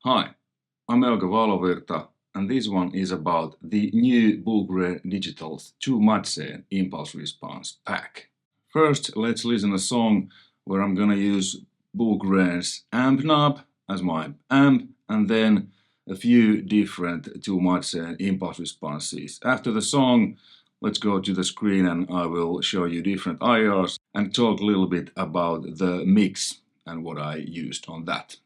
Hi, I'm Euge Valovirta, and this one is about the new Bogren Digital TUE MADSEN impulse response pack. First, let's listen a song where I'm gonna use Bogren's amp knob as my amp, and then a few different TUE MADSEN impulse responses. After the song, let's go to the screen and I will show you different IRs and talk a little bit about the mix and what I used on that.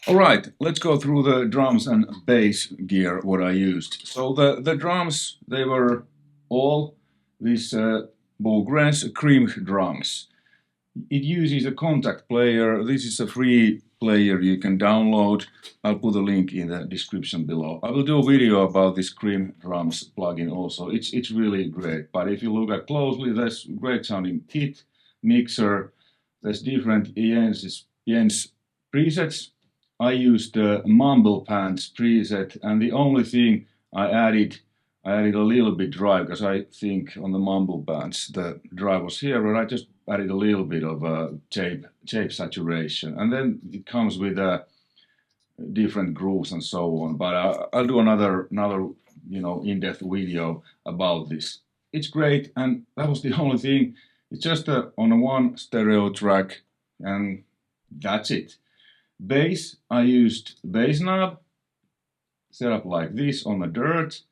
Alright, let's go through the drums and bass gear, what I used. So the drums, they were all these Bogren's cream drums. It uses a contact player. This is a free player you can download. I'll put a link in the description below. I will do a video about this cream drums plugin also. It's really great, but if you look at closely, there's great sounding kit, mixer, there's different Jens presets. I used the Mumble Pants preset, and the only thing I added a little bit drive, because I think on the Mumble Pants the drive was here, but I just added a little bit of tape saturation, and then it comes with different grooves and so on. But I'll do another in-depth video about this. It's great, and that was the only thing. It's just on a one stereo track, and that's it. Bass, I used bass knob, set up like this on the dirt,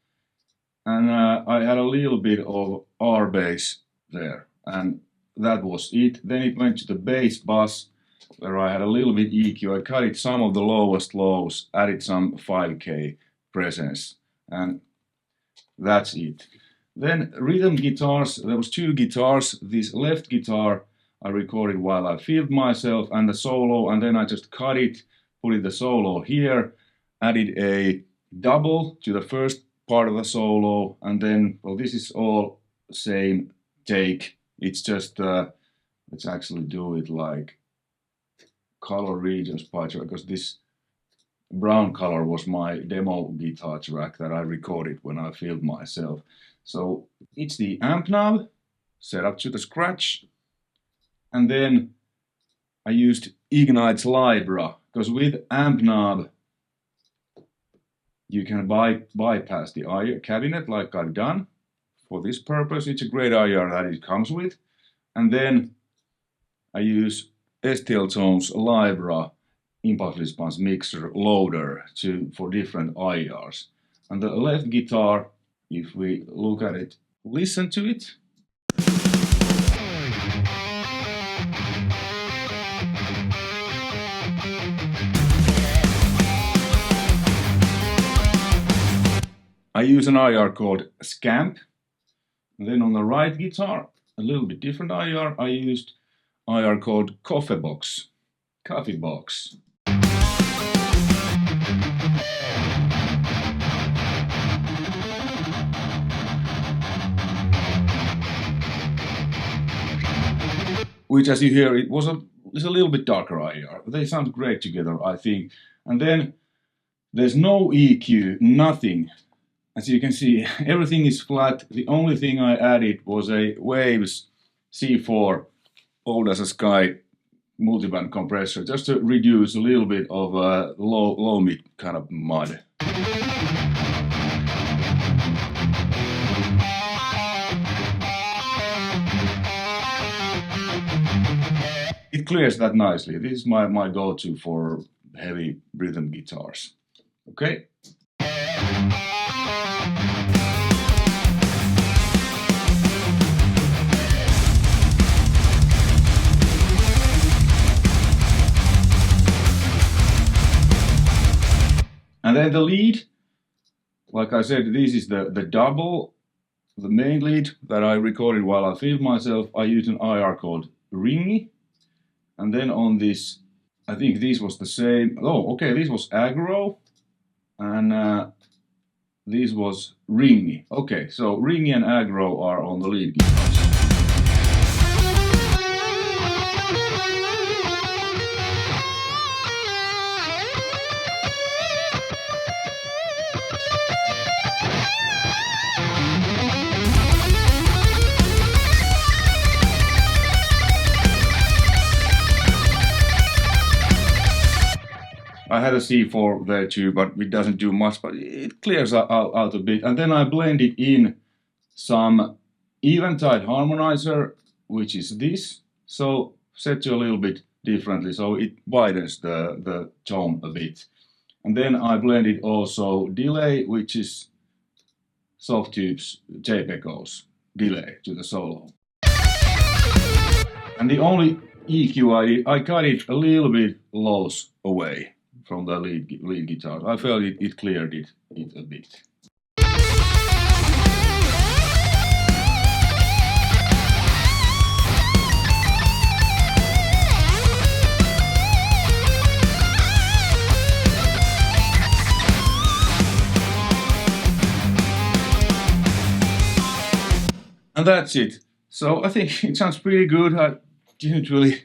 and I had a little bit of R bass there, and that was it. Then it went to the bass bus, where I had a little bit EQ. I cut it some of the lowest lows, added some 5K presence, and that's it. Then rhythm guitars, there was two guitars. This left guitar I recorded while I filmed myself, and the solo, and then I just cut it, put it the solo here, added a double to the first part of the solo, and then, well, this is all same take. It's just, let's actually do it like color regions by track, because this brown color was my demo guitar track that I recorded when I filmed myself. So it's the amp knob set up to the scratch. And then I used Ignite's Cyhra, because with amp knob you can bypass the IR cabinet like I've done. For this purpose, it's a great IR that it comes with. And then I use STL Tone's Cyhra impulse response mixer loader for different IRs. And the left guitar, if we look at it, listen to it. I use an IR called Scamp. And then on the right guitar, a little bit different IR, I used IR called Coffee Box. coffee box. Which, as you hear, it's a little bit darker IR. They sound great together, I think. And then there's no EQ, nothing. As you can see, everything is flat. The only thing I added was a Waves C4 old as a sky multiband compressor, just to reduce a little bit of low mid kind of mud. It clears that nicely. This is my go-to for heavy rhythm guitars. Okay. And then the lead, like I said, this is the double, the main lead that I recorded while I filmed myself. I used an IR called Ringy. And then on this, I think this was the same. Oh, okay, this was aggro. And this was Ringy. Okay, so Ringy and aggro are on the lead guitars. I had a C4 there too, but it doesn't do much, but it clears out a bit. And then I blended in some Eventide harmonizer, which is this, so set to a little bit differently, so it widens the tone a bit. And then I blended also delay, which is Softube's tape echoes delay to the solo. And the only EQ I cut it a little bit lows away from the lead guitar. I felt it cleared it a bit. And that's it. So I think it sounds pretty good. I didn't really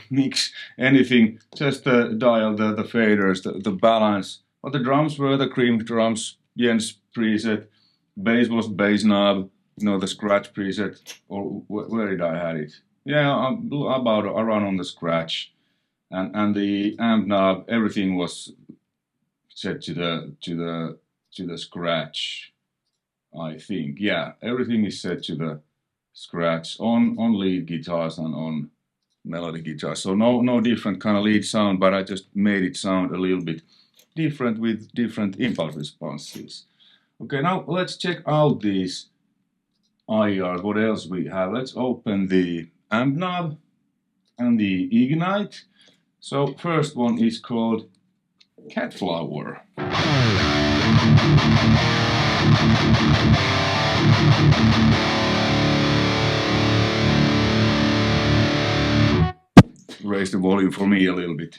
mix anything, just dial the faders, the balance. But the drums were the cream drums, Jens preset. Bass was bass knob, you know, the scratch preset. Or where did I have it? Yeah, about around on the scratch. And the amp knob, everything was set to the scratch, I think. Yeah, everything is set to the scratch on lead guitars and on melody guitars. So no different kind of lead sound, but I just made it sound a little bit different with different impulse responses. Okay, now let's check out these IRs. What else we have? Let's open the amp knob and the Ignite. So first one is called Cat Flower. Raise the volume for me a little bit.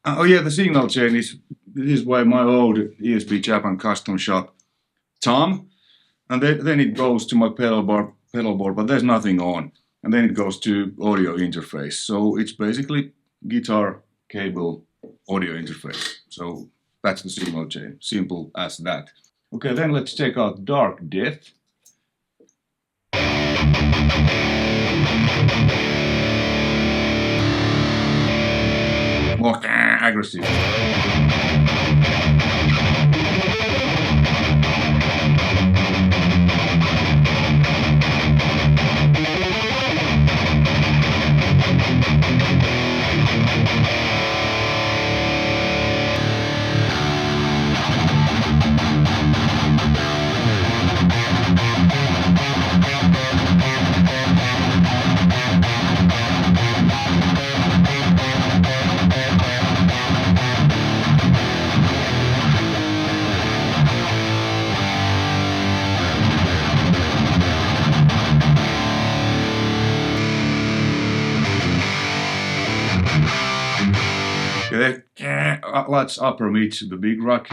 Oh yeah, the signal chain is, this is why my old ESP Japan custom shop, Tom, and then it goes to my pedal board, but there's nothing on, and then it goes to audio interface. So it's basically guitar cable audio interface. So that's the signal chain, simple as that. Okay, then let's check out Dark Death. More aggressive. Let's upper mid the big rock.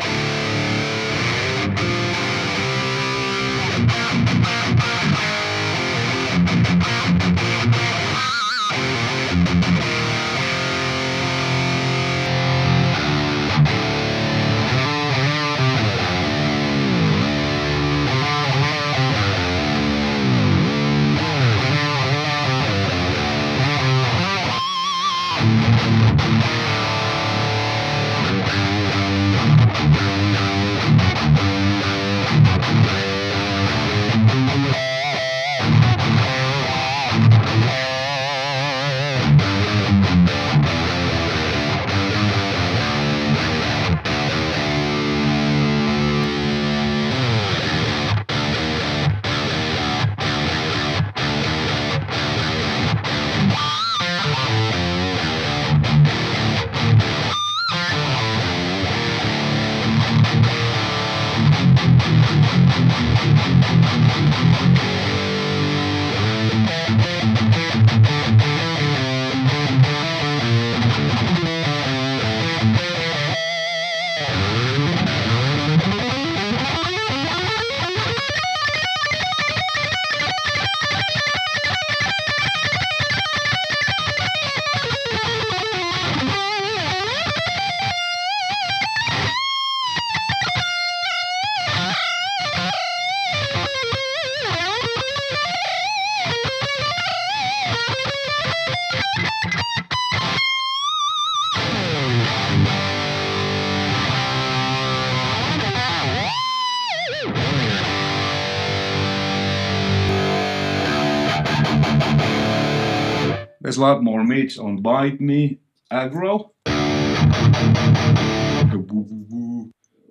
There's a lot more mids on Bite Me, Aggro,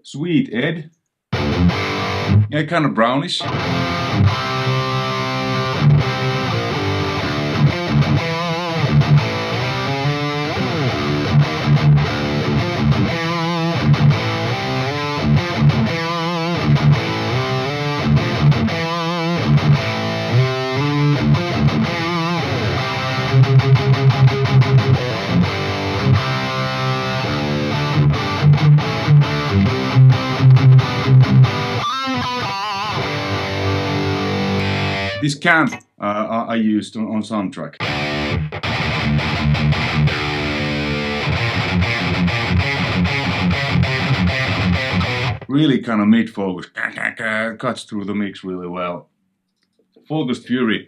Sweet Ed, yeah, kind of brownish. This camp I used on soundtrack. Really kind of mid-focus, cuts through the mix really well. Focused Fury.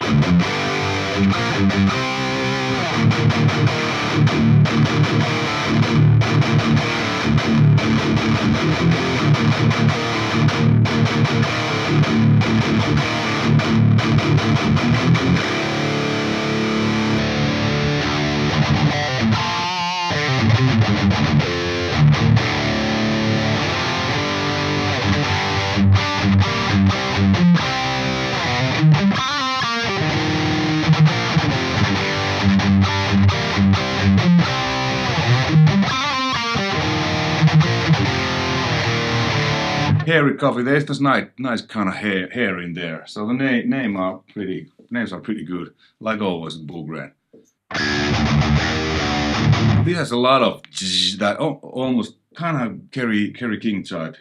Hairy coffee. There's this nice kind of hair in there. So the names are pretty good, like always in Bogren. This has a lot of that almost kind of Kerry King type.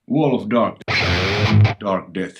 Wall of Dark Death.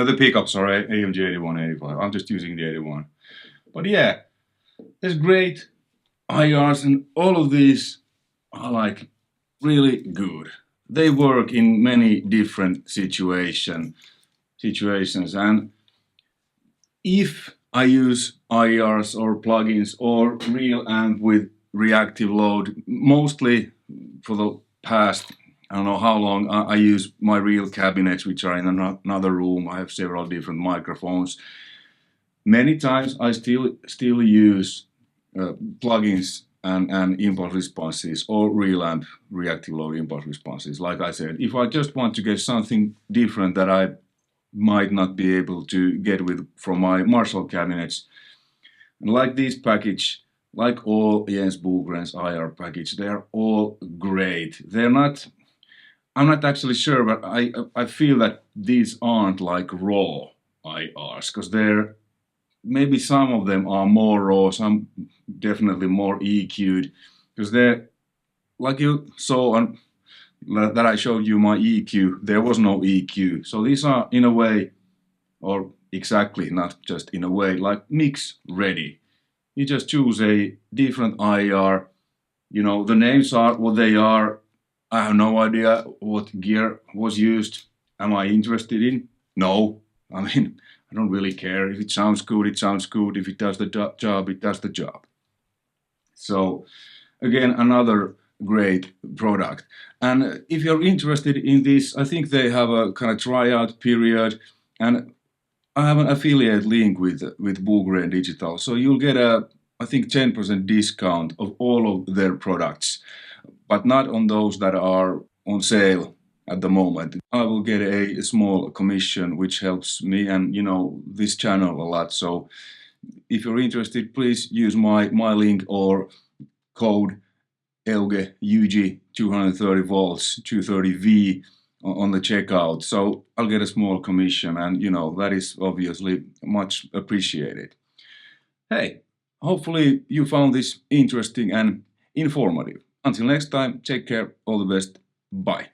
know, the pickups are AMG 81, 85. I'm just using the 81. But yeah, there's great IRs, and all of these are like really good. They work in many different situations, and if I use IRs or plugins or real amp with reactive load, mostly for the past, I don't know how long, I use my real cabinets, which are in another room. I have several different microphones. Many times I still use plugins and impulse responses or real amp reactive load impulse responses. Like I said, if I just want to get something different that I might not be able to get with from my Marshall cabinets, and like this package, like all Jens Bogren's IR package, they're all great. They're not, I'm not actually sure, but I feel that these aren't like raw IRs, because they're, maybe some of them are more raw, some definitely more EQ'd, because they're, like you saw on that I showed you my EQ, there was no EQ. So these are in a way, or exactly, not just in a way, like mix ready. You just choose a different IR, you know, the names are what they are. I have no idea what gear was used. Am I interested in? No. I mean, I don't really care. If it sounds good, it sounds good. If it does the job, it does the job. So again, another great product. And if you're interested in this, I think they have a kind of tryout period, and I have an affiliate link with Bogren Digital. So you'll get a, I think, 10% discount of all of their products, but not on those that are on sale at the moment. I will get a small commission, which helps me and, you know, this channel a lot. So if you're interested, please use my link or code Euge 230 volts 230V on the checkout. So I'll get a small commission, and you know, that is obviously much appreciated. Hey, hopefully you found this interesting and informative. Until next time, take care, all the best, bye.